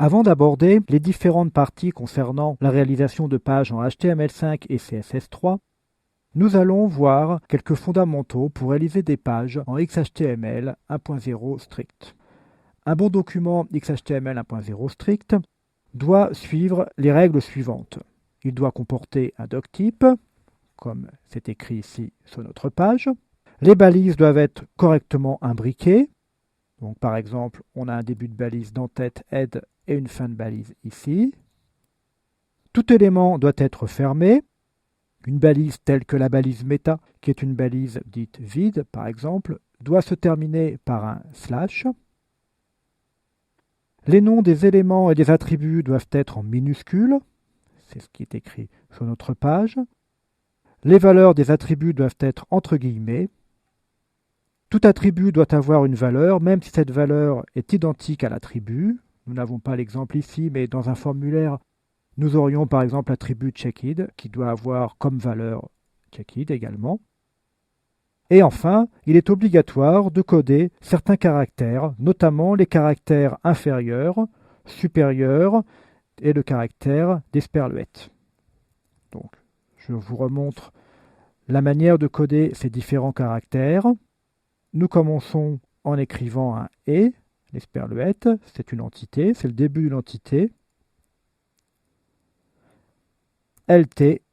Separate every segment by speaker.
Speaker 1: Avant d'aborder les différentes parties concernant la réalisation de pages en HTML5 et CSS3, nous allons voir quelques fondamentaux pour réaliser des pages en XHTML 1.0 strict. Un bon document XHTML 1.0 strict doit suivre les règles suivantes. Il doit comporter un doctype, comme c'est écrit ici sur notre page. Les balises doivent être correctement imbriquées. Donc, par exemple, on a un début de balise d'entête head et une fin de balise ici. Tout élément doit être fermé. Une balise telle que la balise méta, qui est une balise dite vide, par exemple, doit se terminer par un slash. Les noms des éléments et des attributs doivent être en minuscules. C'est ce qui est écrit sur notre page. Les valeurs des attributs doivent être entre guillemets. Tout attribut doit avoir une valeur, même si cette valeur est identique à l'attribut. Nous n'avons pas l'exemple ici, mais dans un formulaire, nous aurions par exemple l'attribut checkid, qui doit avoir comme valeur checkid également. Et enfin, il est obligatoire de coder certains caractères, notamment les caractères inférieurs, supérieurs et le caractère d'Esperluette. Donc, je vous remontre la manière de coder ces différents caractères. Nous commençons en écrivant un « et », l'esperluette, c'est une entité, c'est le début d'une entité. LT,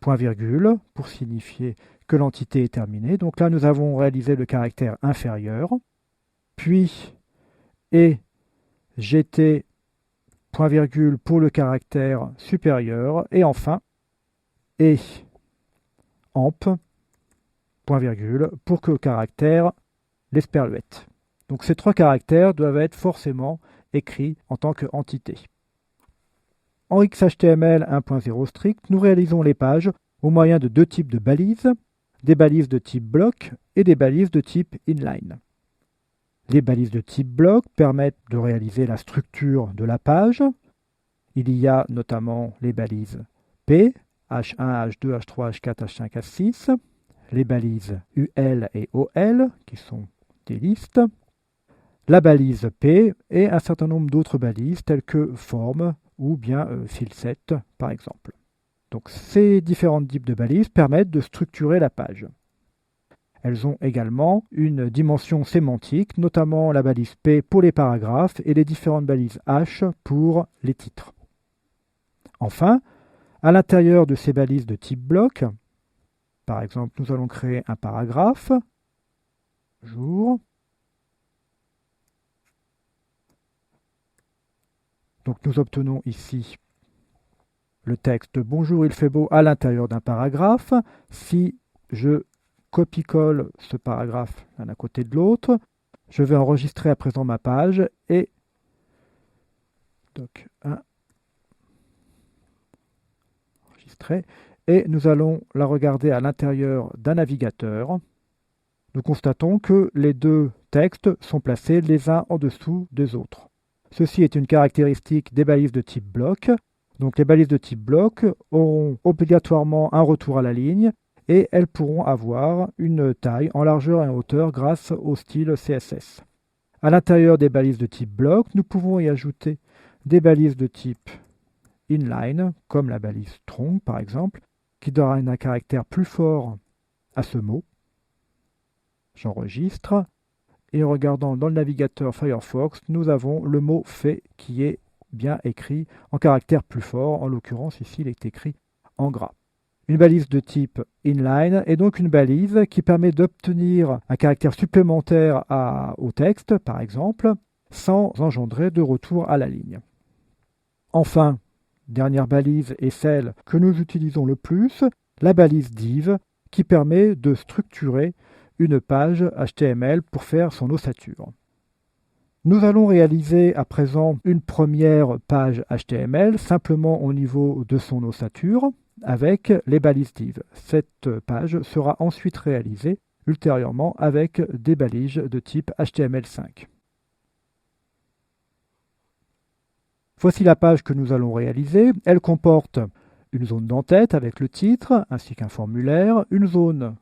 Speaker 1: point virgule, pour signifier que l'entité est terminée. Donc là, nous avons réalisé le caractère inférieur. Puis, et GT, point virgule, pour le caractère supérieur. Et enfin, et amp, point virgule, pour que le caractère l'esperluette. Donc ces trois caractères doivent être forcément écrits en tant qu'entité. En XHTML 1.0 strict, nous réalisons les pages au moyen de deux types de balises, des balises de type bloc et des balises de type inline. Les balises de type bloc permettent de réaliser la structure de la page. Il y a notamment les balises P, H1, H2, H3, H4, H5, H6, les balises UL et OL, qui sont des listes, la balise P et un certain nombre d'autres balises telles que form ou bien filset par exemple. Donc ces différents types de balises permettent de structurer la page. Elles ont également une dimension sémantique, notamment la balise P pour les paragraphes et les différentes balises H pour les titres. Enfin, à l'intérieur de ces balises de type bloc, par exemple, nous allons créer un paragraphe. Bonjour. Donc nous obtenons ici le texte Bonjour, il fait beau à l'intérieur d'un paragraphe. Si je copie-colle ce paragraphe l'un à côté de l'autre, je vais enregistrer à présent ma page et doc 1 enregistré. Et nous allons la regarder à l'intérieur d'un navigateur. Nous constatons que les deux textes sont placés les uns en dessous des autres. Ceci est une caractéristique des balises de type bloc. Donc les balises de type bloc auront obligatoirement un retour à la ligne et elles pourront avoir une taille en largeur et en hauteur grâce au style CSS. À l'intérieur des balises de type bloc, nous pouvons y ajouter des balises de type inline, comme la balise tronc par exemple, qui donne un caractère plus fort à ce mot. J'enregistre. Et en regardant dans le navigateur Firefox, nous avons le mot fait qui est bien écrit en caractère plus fort. En l'occurrence, ici, il est écrit en gras. Une balise de type inline est donc une balise qui permet d'obtenir un caractère supplémentaire au texte, par exemple, sans engendrer de retour à la ligne. Enfin, dernière balise est celle que nous utilisons le plus, la balise div, qui permet de structurer une page HTML pour faire son ossature. Nous allons réaliser à présent une première page HTML simplement au niveau de son ossature avec les balises div. Cette page sera ensuite réalisée ultérieurement avec des balises de type HTML5. Voici la page que nous allons réaliser. Elle comporte une zone d'entête avec le titre ainsi qu'un formulaire, une zone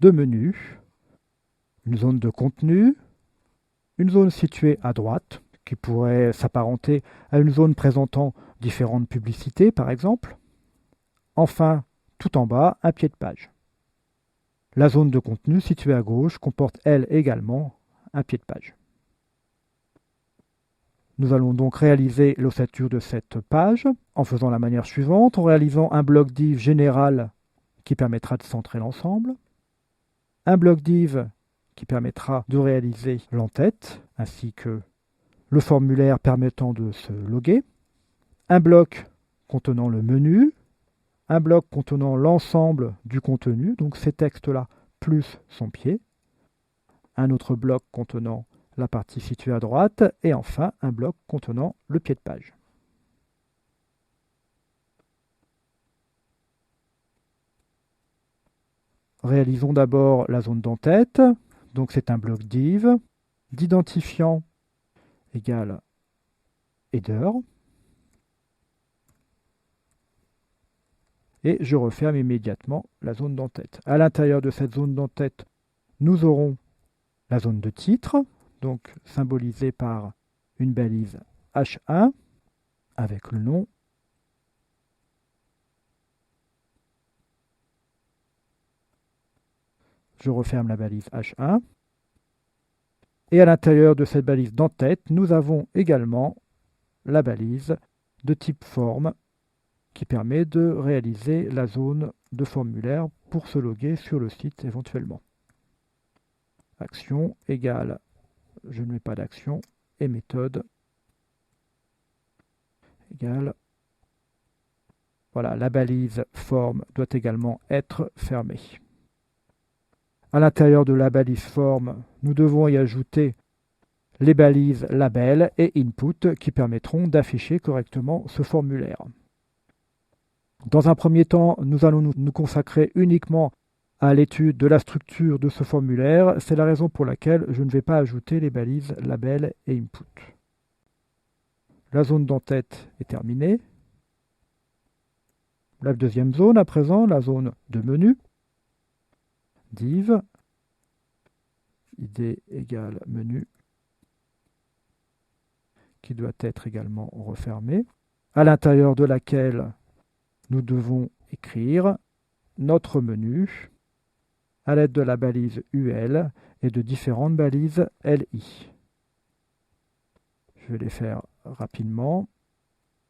Speaker 1: de menu, une zone de contenu, une zone située à droite qui pourrait s'apparenter à une zone présentant différentes publicités, par exemple. Enfin, tout en bas, un pied de page. La zone de contenu située à gauche comporte, elle également, un pied de page. Nous allons donc réaliser l'ossature de cette page en faisant la manière suivante, en réalisant un bloc div général qui permettra de centrer l'ensemble, un bloc div qui permettra de réaliser l'entête, ainsi que le formulaire permettant de se loguer, un bloc contenant le menu, un bloc contenant l'ensemble du contenu, donc ces textes-là plus son pied, un autre bloc contenant la partie située à droite, et enfin un bloc contenant le pied de page. Réalisons d'abord la zone d'entête, donc c'est un bloc div, d'identifiant égale header, et je referme immédiatement la zone d'entête. À l'intérieur de cette zone d'entête, nous aurons la zone de titre, donc symbolisée par une balise H1 avec le nom. Je referme la balise H1. Et à l'intérieur de cette balise d'entête, nous avons également la balise de type forme qui permet de réaliser la zone de formulaire pour se loguer sur le site éventuellement. Action égale, je ne mets pas d'action, et méthode égale, voilà, la balise forme doit également être fermée. À l'intérieur de la balise forme, nous devons y ajouter les balises label et input qui permettront d'afficher correctement ce formulaire. Dans un premier temps, nous allons nous consacrer uniquement à l'étude de la structure de ce formulaire. C'est la raison pour laquelle je ne vais pas ajouter les balises label et input. La zone d'entête est terminée. La deuxième zone à présent, la zone de menu. Div, id égale menu, qui doit être également refermée, à l'intérieur de laquelle nous devons écrire notre menu à l'aide de la balise UL et de différentes balises LI. Je vais les faire rapidement.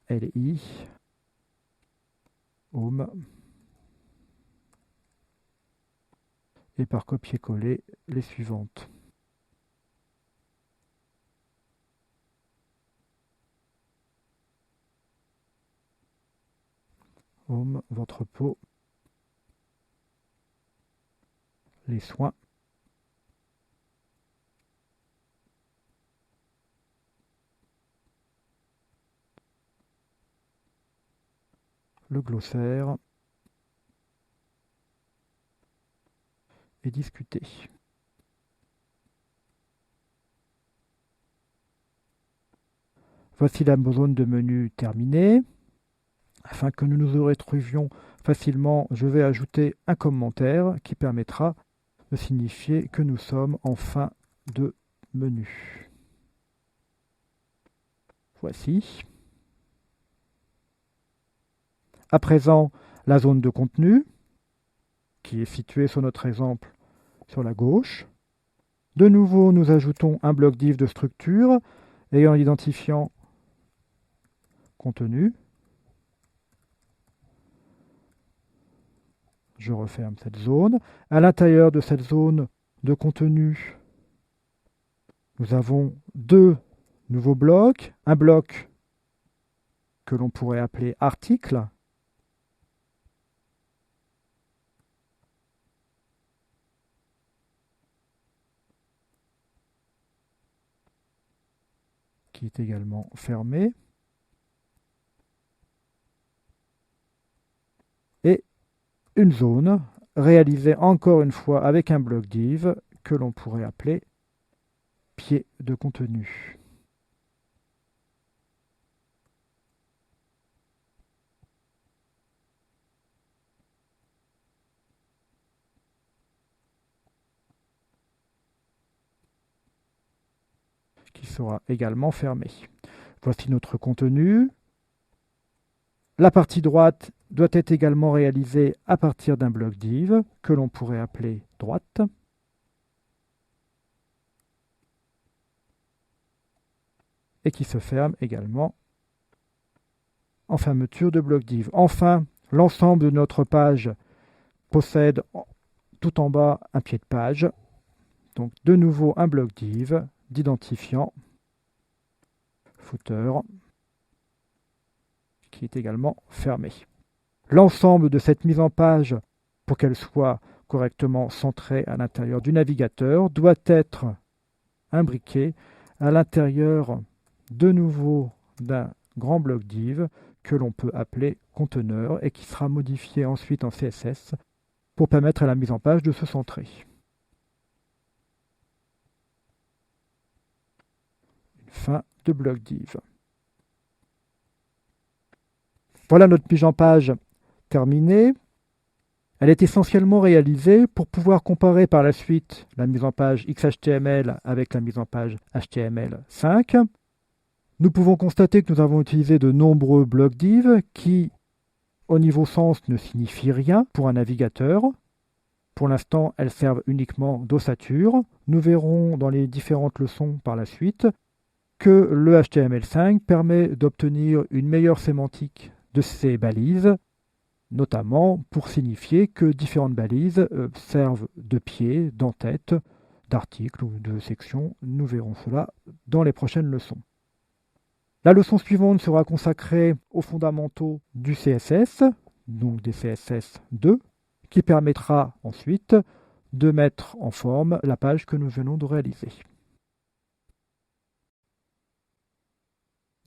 Speaker 1: LI, home, et par copier-coller les suivantes. Home, votre peau, les soins, le glossaire et discuter. Voici la zone de menu terminée. Afin que nous nous retrouvions facilement, je vais ajouter un commentaire qui permettra de signifier que nous sommes en fin de menu. Voici. À présent, la zone de contenu, qui est située sur notre exemple sur la gauche. De nouveau, nous ajoutons un bloc div de structure ayant l'identifiant contenu. Je referme cette zone. À l'intérieur de cette zone de contenu, nous avons deux nouveaux blocs. Un bloc que l'on pourrait appeler article, qui est également fermé. Et une zone réalisée encore une fois avec un bloc div que l'on pourrait appeler pied de contenu. sera également fermé. Voici notre contenu. La partie droite doit être également réalisée à partir d'un bloc div que l'on pourrait appeler droite. Et qui se ferme également en fermeture de bloc div. Enfin, l'ensemble de notre page possède tout en bas un pied de page. Donc de nouveau un bloc div d'identifiant footer qui est également fermé. L'ensemble de cette mise en page, pour qu'elle soit correctement centrée à l'intérieur du navigateur, doit être imbriqué à l'intérieur de nouveau d'un grand bloc div que l'on peut appeler conteneur et qui sera modifié ensuite en CSS pour permettre à la mise en page de se centrer. Une fin de bloc div. Voilà notre mise en page terminée. Elle est essentiellement réalisée pour pouvoir comparer par la suite la mise en page XHTML avec la mise en page HTML5. Nous pouvons constater que nous avons utilisé de nombreux blocs div qui, au niveau sens, ne signifient rien pour un navigateur. Pour l'instant, elles servent uniquement d'ossature. Nous verrons dans les différentes leçons par la suite que le HTML5 permet d'obtenir une meilleure sémantique de ces balises, notamment pour signifier que différentes balises servent de pied, d'entête, d'article ou de section. Nous verrons cela dans les prochaines leçons. La leçon suivante sera consacrée aux fondamentaux du CSS, donc des CSS2, qui permettra ensuite de mettre en forme la page que nous venons de réaliser.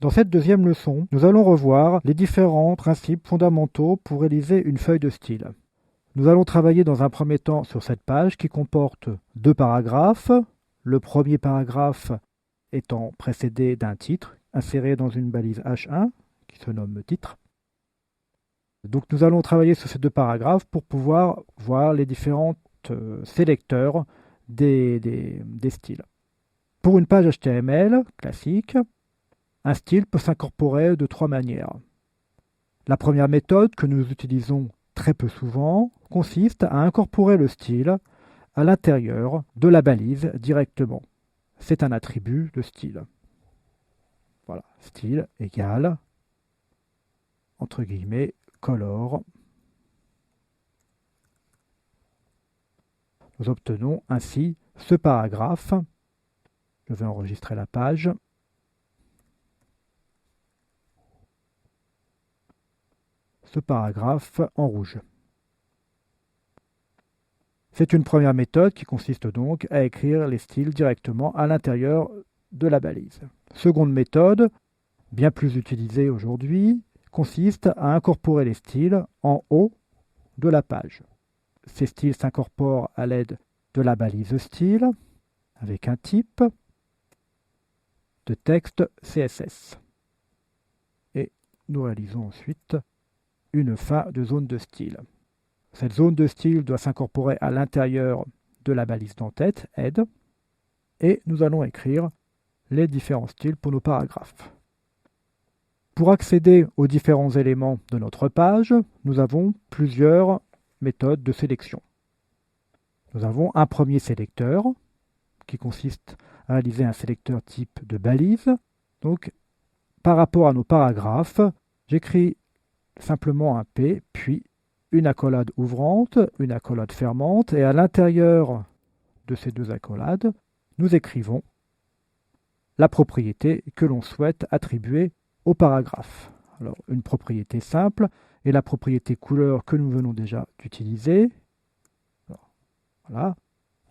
Speaker 1: Dans cette deuxième leçon, nous allons revoir les différents principes fondamentaux pour réaliser une feuille de style. Nous allons travailler dans un premier temps sur cette page qui comporte 2 paragraphes. Le premier paragraphe étant précédé d'un titre inséré dans une balise H1 qui se nomme titre. Donc nous allons travailler sur ces 2 paragraphes pour pouvoir voir les différents sélecteurs des styles. Pour une page HTML classique, un style peut s'incorporer de 3 manières. La première méthode que nous utilisons très peu souvent consiste à incorporer le style à l'intérieur de la balise directement. C'est un attribut de style. Voilà, style égale, entre guillemets, color. Nous obtenons ainsi ce paragraphe. Je vais enregistrer la page. Ce paragraphe en rouge. C'est une première méthode qui consiste donc à écrire les styles directement à l'intérieur de la balise. Seconde méthode, bien plus utilisée aujourd'hui, consiste à incorporer les styles en haut de la page. Ces styles s'incorporent à l'aide de la balise style avec un type de texte CSS. Et nous réalisons ensuite une fin de zone de style. Cette zone de style doit s'incorporer à l'intérieur de la balise d'entête, head, et nous allons écrire les différents styles pour nos paragraphes. Pour accéder aux différents éléments de notre page, nous avons plusieurs méthodes de sélection. Nous avons un premier sélecteur qui consiste à réaliser un sélecteur type de balise. Donc, par rapport à nos paragraphes, j'écris simplement un P, puis une accolade ouvrante, une accolade fermante, et à l'intérieur de ces 2 accolades, nous écrivons la propriété que l'on souhaite attribuer au paragraphe. Alors, une propriété simple et la propriété couleur que nous venons déjà d'utiliser. Voilà,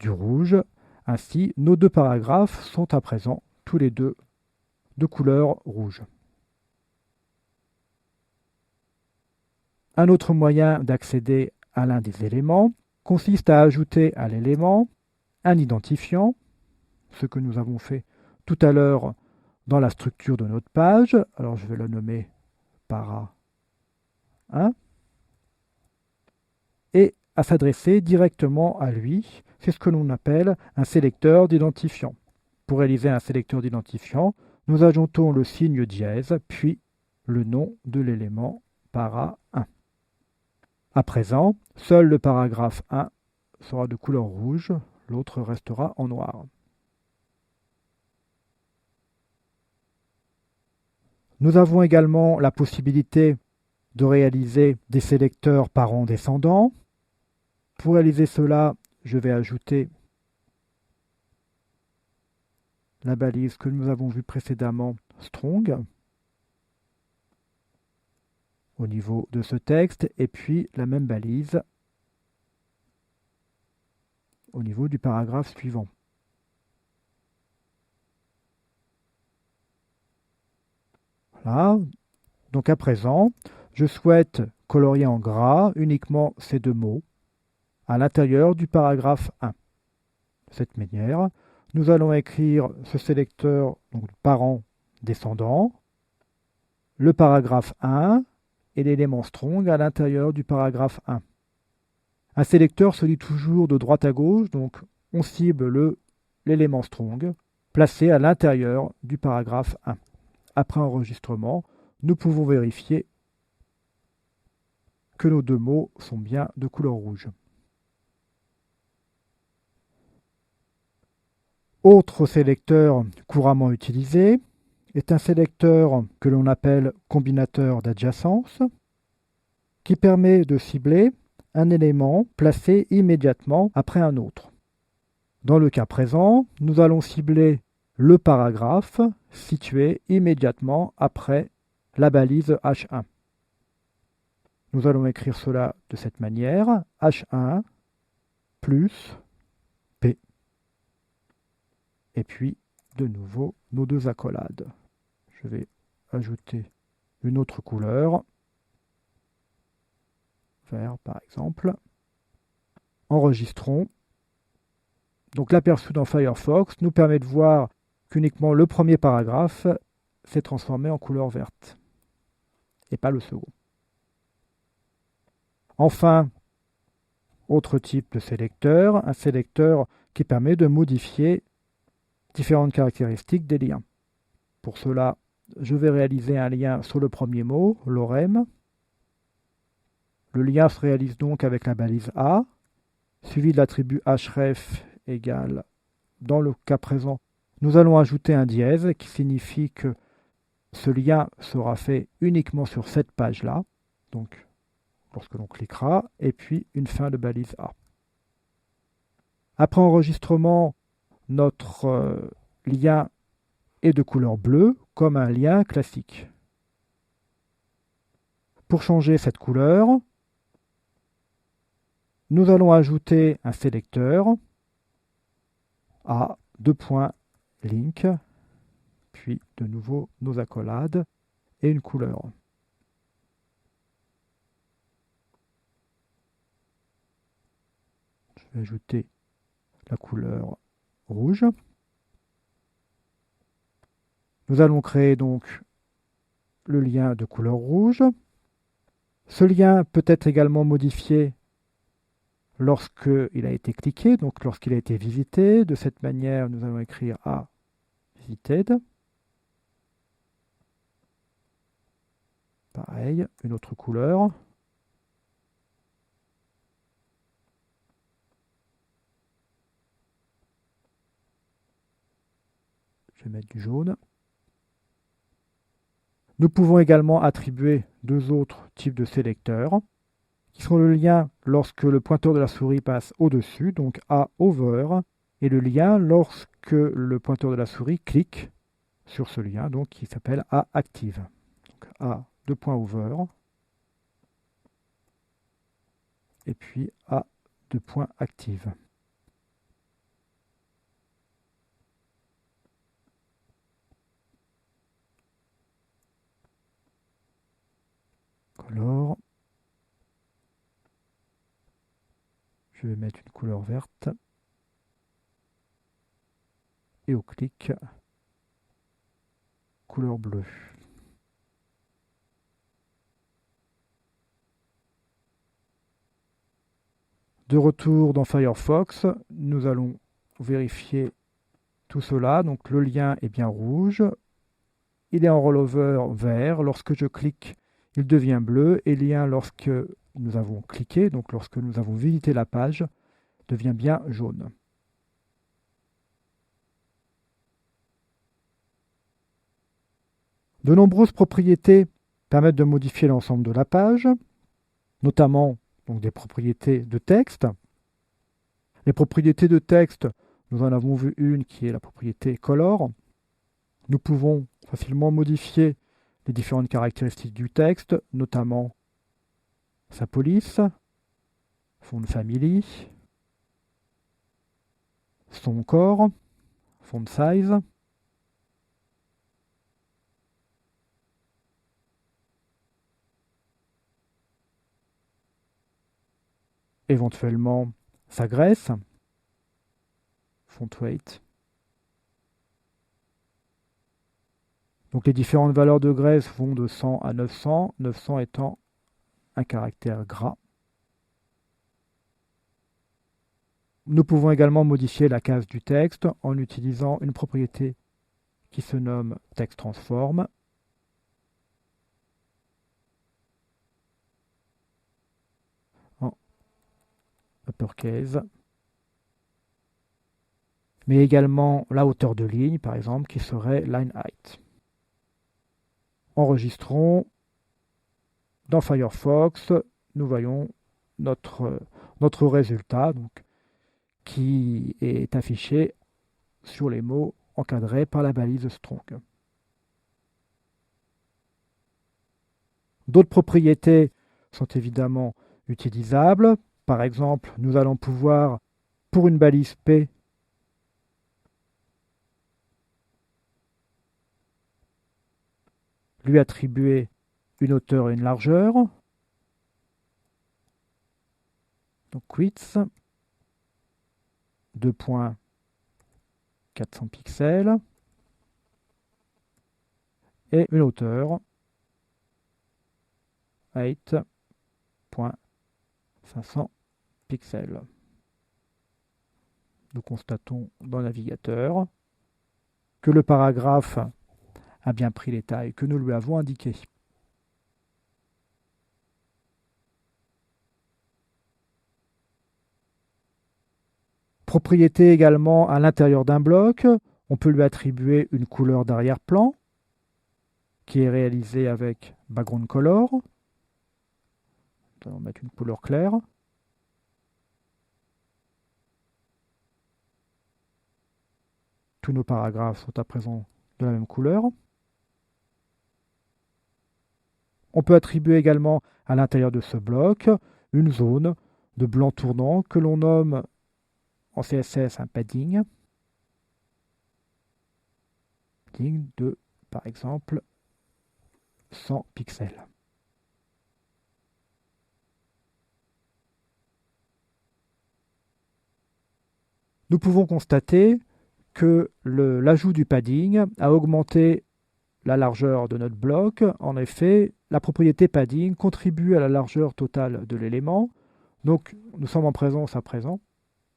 Speaker 1: du rouge. Ainsi, nos 2 paragraphes sont à présent tous les 2 de couleur rouge. Un autre moyen d'accéder à l'un des éléments consiste à ajouter à l'élément un identifiant, ce que nous avons fait tout à l'heure dans la structure de notre page. Alors je vais le nommer para 1 et à s'adresser directement à lui. C'est ce que l'on appelle un sélecteur d'identifiant. pour réaliser un sélecteur d'identifiant, nous ajoutons le signe dièse, puis le nom de l'élément para 1. À présent, seul le paragraphe 1 sera de couleur rouge, l'autre restera en noir. Nous avons également la possibilité de réaliser des sélecteurs parents-descendants. Pour réaliser cela, je vais ajouter la balise que nous avons vue précédemment, strong, au niveau de ce texte, et puis la même balise au niveau du paragraphe suivant. Voilà. Donc à présent, je souhaite colorier en gras uniquement ces deux mots à l'intérieur du paragraphe 1. De cette manière, nous allons écrire ce sélecteur, donc parent descendant, le paragraphe 1 et l'élément strong à l'intérieur du paragraphe 1. Un sélecteur se lit toujours de droite à gauche, donc on cible l'élément strong placé à l'intérieur du paragraphe 1. Après enregistrement, nous pouvons vérifier que nos deux mots sont bien de couleur rouge. Autre sélecteur couramment utilisé est un sélecteur que l'on appelle combinateur d'adjacence, qui permet de cibler un élément placé immédiatement après un autre. Dans le cas présent, nous allons cibler le paragraphe situé immédiatement après la balise H1. Nous allons écrire cela de cette manière, H1 plus P. Et puis, de nouveau, nos deux accolades. Je vais ajouter une autre couleur, vert par exemple. Enregistrons. Donc l'aperçu dans Firefox nous permet de voir qu'uniquement le premier paragraphe s'est transformé en couleur verte, et pas le second. Enfin, autre type de sélecteur, un sélecteur qui permet de modifier différentes caractéristiques des liens. Pour cela, je vais réaliser un lien sur le premier mot, lorem. Le lien se réalise donc avec la balise A, suivi de l'attribut href égale, dans le cas présent, nous allons ajouter un dièse qui signifie que ce lien sera fait uniquement sur cette page-là, donc lorsque l'on cliquera, et puis une fin de balise A. Après enregistrement, notre lien est de couleur bleue, comme un lien classique. Pour changer cette couleur, nous allons ajouter un sélecteur à link, puis de nouveau nos accolades et une couleur. Je vais ajouter la couleur rouge. Nous allons créer donc le lien de couleur rouge. Ce lien peut être également modifié lorsqu'il a été cliqué, donc lorsqu'il a été visité. De cette manière, nous allons écrire A visited. Pareil, une autre couleur. Je vais mettre du jaune. Nous pouvons également attribuer deux autres types de sélecteurs, qui sont le lien lorsque le pointeur de la souris passe au-dessus, donc A over, et le lien lorsque le pointeur de la souris clique sur ce lien, donc qui s'appelle A active. Donc A over, et puis A active. Color. Je vais mettre une couleur verte. Et au clic, couleur bleue. De retour dans Firefox, nous allons vérifier tout cela. Donc le lien est bien rouge. Il est en rollover vert. Lorsque je clique, il devient bleu. Et le lien, lorsque nous avons cliqué, donc lorsque nous avons visité la page, devient bien jaune. De nombreuses propriétés permettent de modifier l'ensemble de la page, notamment donc, des propriétés de texte. Les propriétés de texte, nous en avons vu une qui est la propriété color. Nous pouvons facilement modifier les différentes caractéristiques du texte, notamment sa police, font family, son corps, font size, éventuellement sa graisse, font weight. Donc les différentes valeurs de graisse vont de 100 à 900, 900 étant un caractère gras. Nous pouvons également modifier la case du texte en utilisant une propriété qui se nomme text transform. En uppercase. Mais également la hauteur de ligne, par exemple, qui serait line height. Enregistrons. Dans Firefox, nous voyons notre résultat donc, qui est affiché sur les mots encadrés par la balise strong. D'autres propriétés sont évidemment utilisables. Par exemple, nous allons pouvoir, pour une balise P, lui attribuer une hauteur et une largeur. Donc width, 2.400 pixels. Et une hauteur, 8.500 pixels. Nous constatons dans le navigateur que le paragraphe a bien pris les tailles que nous lui avons indiquées. Propriété également à l'intérieur d'un bloc, on peut lui attribuer une couleur d'arrière-plan qui est réalisée avec background color. Nous allons mettre une couleur claire. Tous nos paragraphes sont à présent de la même couleur. On peut attribuer également à l'intérieur de ce bloc une zone de blanc tournant que l'on nomme en CSS un padding. Padding de, par exemple, 100 pixels. Nous pouvons constater que l'ajout du padding a augmenté la largeur de notre bloc. En effet, la propriété padding contribue à la largeur totale de l'élément. Donc, nous sommes en présence à présent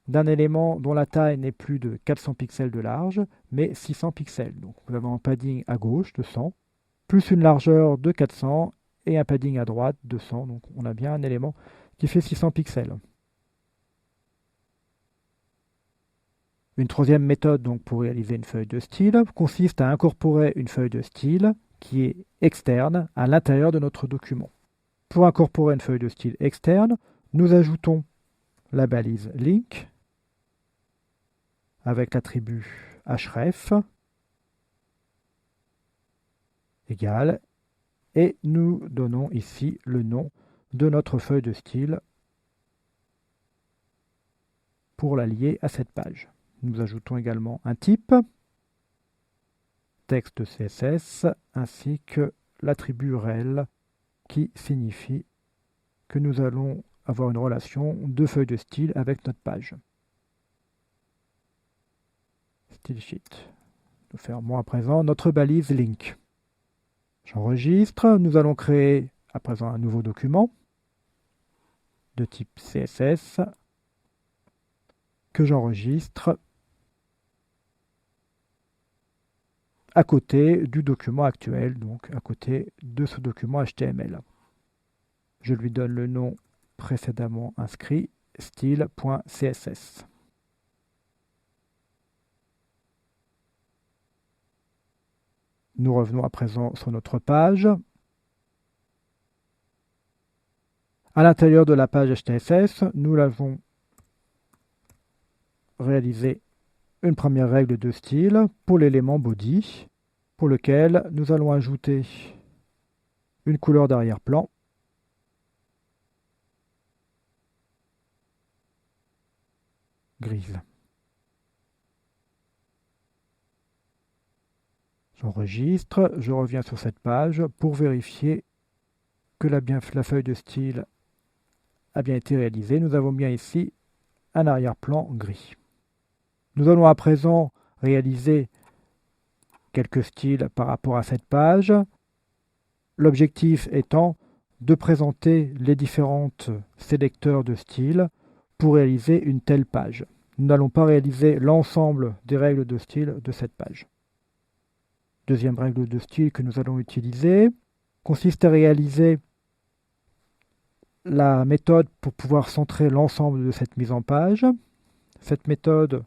Speaker 1: d'un élément dont la taille n'est plus de 400 pixels de large, mais 600 pixels. Donc, nous avons un padding à gauche de 100, plus une largeur de 400 et un padding à droite de 100. Donc, on a bien un élément qui fait 600 pixels. Une troisième méthode donc, pour réaliser une feuille de style consiste à incorporer une feuille de style qui est externe à l'intérieur de notre document. Pour incorporer une feuille de style externe, nous ajoutons la balise link avec l'attribut href égale et nous donnons ici le nom de notre feuille de style pour la lier à cette page. Nous ajoutons également un type, texte CSS, ainsi que l'attribut rel qui signifie que nous allons avoir une relation de feuille de style avec notre page. Style sheet. Nous fermons à présent notre balise link. J'enregistre. Nous allons créer à présent un nouveau document de type CSS que j'enregistre à côté du document actuel, donc à côté de ce document HTML. Je lui donne le nom précédemment inscrit, style.css. Nous revenons à présent sur notre page. À l'intérieur de la page HTSS, nous avons réalisé une première règle de style pour l'élément body, pour lequel nous allons ajouter une couleur d'arrière-plan. Grise. J'enregistre, je reviens sur cette page pour vérifier que la feuille de style a bien été réalisée. Nous avons bien ici un arrière-plan gris. Nous allons à présent réaliser quelques styles par rapport à cette page. L'objectif étant de présenter les différents sélecteurs de styles pour réaliser une telle page. Nous n'allons pas réaliser l'ensemble des règles de style de cette page. Deuxième règle de style que nous allons utiliser consiste à réaliser la méthode pour pouvoir centrer l'ensemble de cette mise en page. Cette méthode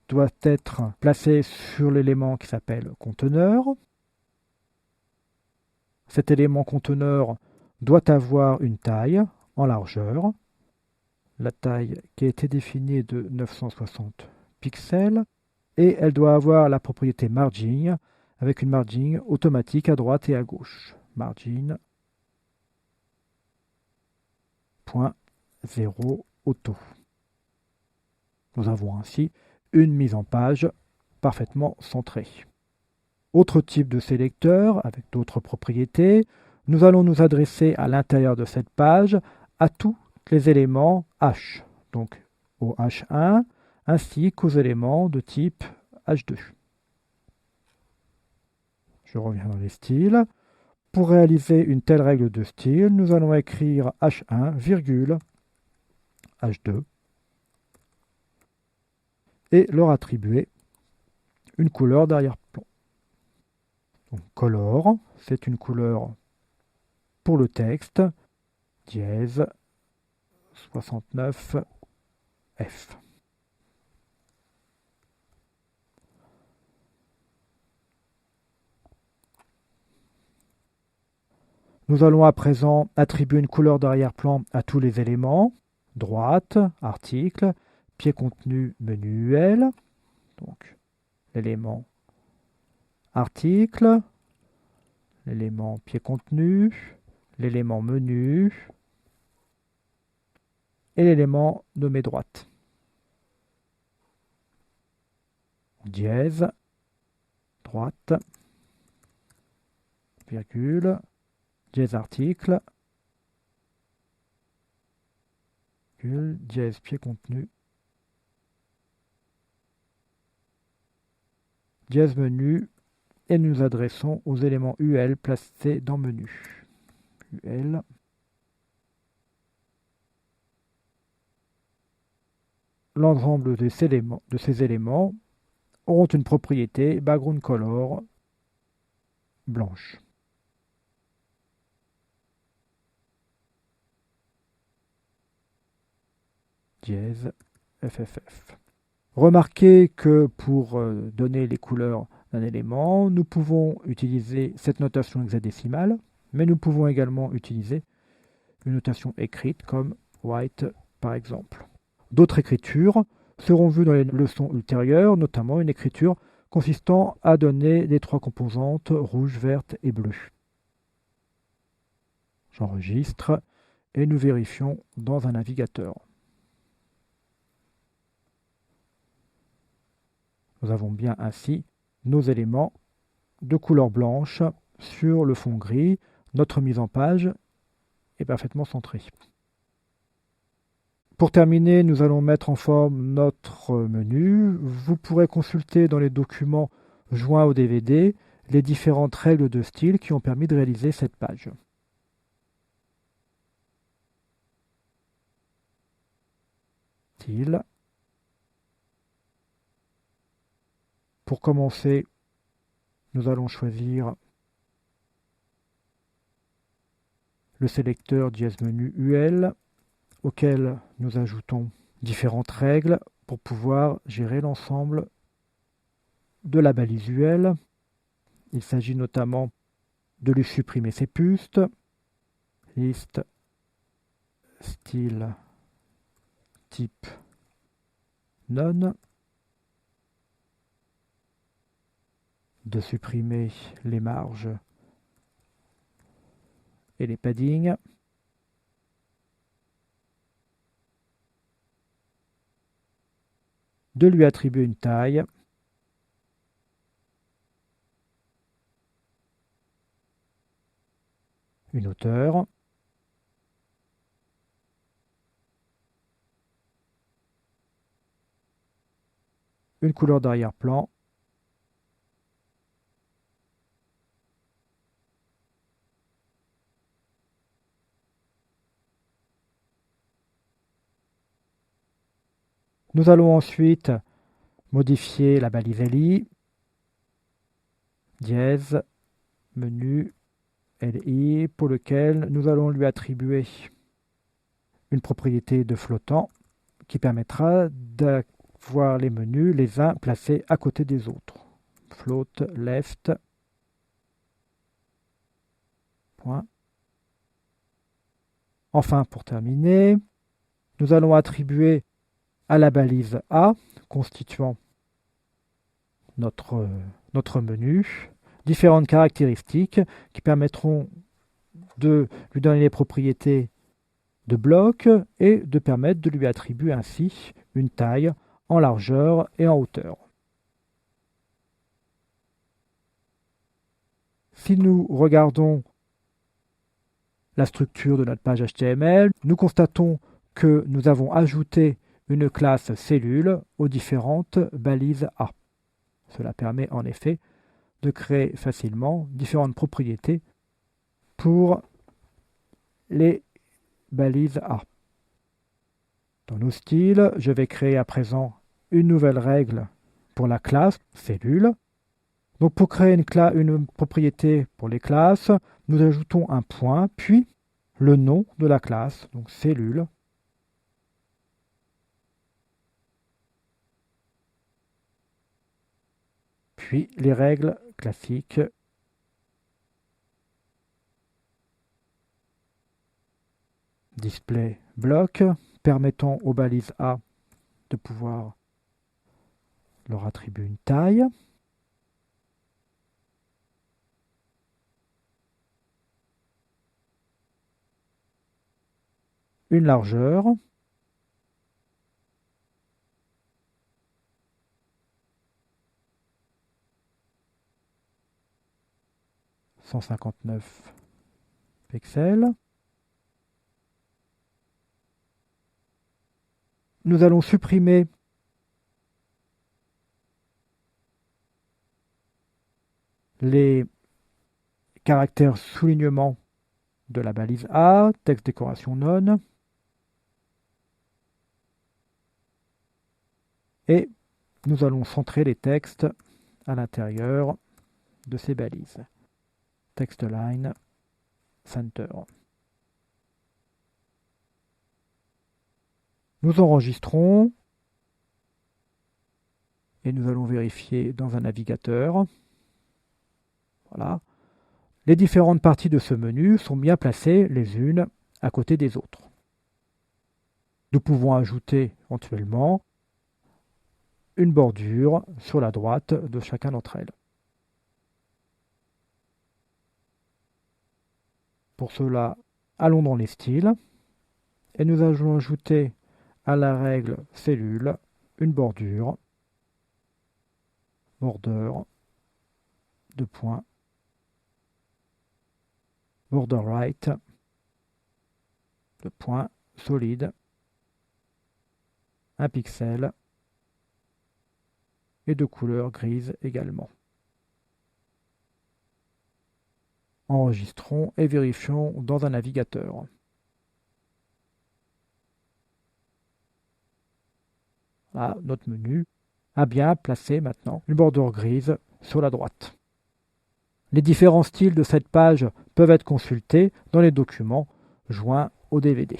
Speaker 1: doit être placée sur l'élément qui s'appelle conteneur. Cet élément conteneur doit avoir une taille en largeur. La taille qui a été définie est de 960 pixels. Et elle doit avoir la propriété margin avec une margin automatique à droite et à gauche. Margin .0 auto. Nous avons ainsi une mise en page parfaitement centrée. Autre type de sélecteur avec d'autres propriétés, nous allons nous adresser à l'intérieur de cette page à tous les éléments H, donc au H1 ainsi qu'aux éléments de type H2. Je reviens dans les styles. Pour réaliser une telle règle de style, nous allons écrire H1, virgule, H2 et leur attribuer une couleur d'arrière-plan. Donc color, c'est une couleur pour le texte, dièse 69F. Nous allons à présent attribuer une couleur d'arrière-plan à tous les éléments. Droite, article, pied contenu, menu UL. Donc l'élément article, l'élément pied contenu, l'élément menu et l'élément nommé droite. Dièse, droite, virgule, dièse article, dièse pied contenu, dièse menu, et nous adressons aux éléments UL placés dans menu. UL. L'ensemble de ces éléments auront une propriété background color blanche. Dièse FFF. Remarquez que pour donner les couleurs d'un élément, nous pouvons utiliser cette notation hexadécimale, mais nous pouvons également utiliser une notation écrite comme white par exemple. D'autres écritures seront vues dans les leçons ultérieures, notamment une écriture consistant à donner les trois composantes rouge, verte et bleue. J'enregistre et nous vérifions dans un navigateur. Nous avons bien ainsi nos éléments de couleur blanche sur le fond gris. Notre mise en page est parfaitement centrée. Pour terminer, nous allons mettre en forme notre menu. Vous pourrez consulter dans les documents joints au DVD les différentes règles de style qui ont permis de réaliser cette page. Style. Pour commencer, nous allons choisir le sélecteur dièse menu UL auquel nous ajoutons différentes règles pour pouvoir gérer l'ensemble de la balise UL. Il s'agit notamment de lui supprimer ses pustes, liste, style, type, none, de supprimer les marges et les paddings, de lui attribuer une taille, une hauteur, une couleur d'arrière-plan, nous allons ensuite modifier la balise LI, dièse, menu, LI, pour lequel nous allons lui attribuer une propriété de flottant qui permettra d'avoir les menus les uns placés à côté des autres. Float left, point. Enfin, pour terminer, nous allons attribuer à la balise A, constituant notre menu, différentes caractéristiques qui permettront de lui donner les propriétés de bloc et de permettre de lui attribuer ainsi une taille en largeur et en hauteur. Si nous regardons la structure de notre page HTML, nous constatons que nous avons ajouté une classe cellule aux différentes balises A. Cela permet en effet de créer facilement différentes propriétés pour les balises A. Dans nos styles, je vais créer à présent une nouvelle règle pour la classe cellule. Donc pour créer une propriété pour les classes, nous ajoutons un point, puis le nom de la classe, donc cellule. Puis les règles classiques. Display bloc, permettant aux balises A de pouvoir leur attribuer une taille. Une largeur. « 159 pixels. Nous allons supprimer les caractères soulignement de la balise A, texte décoration none, et nous allons centrer les textes à l'intérieur de ces balises. Text line, center. Nous enregistrons et nous allons vérifier dans un navigateur. Voilà. Les différentes parties de ce menu sont bien placées les unes à côté des autres. Nous pouvons ajouter éventuellement une bordure sur la droite de chacun d'entre elles. Pour cela, allons dans les styles et nous allons ajouter à la règle cellule une bordure, border, deux points, border right, deux points, solide, un pixel et de couleur grise également. Enregistrons et vérifions dans un navigateur. Là, notre menu a bien placé maintenant une bordure grise sur la droite. Les différents styles de cette page peuvent être consultés dans les documents joints au DVD.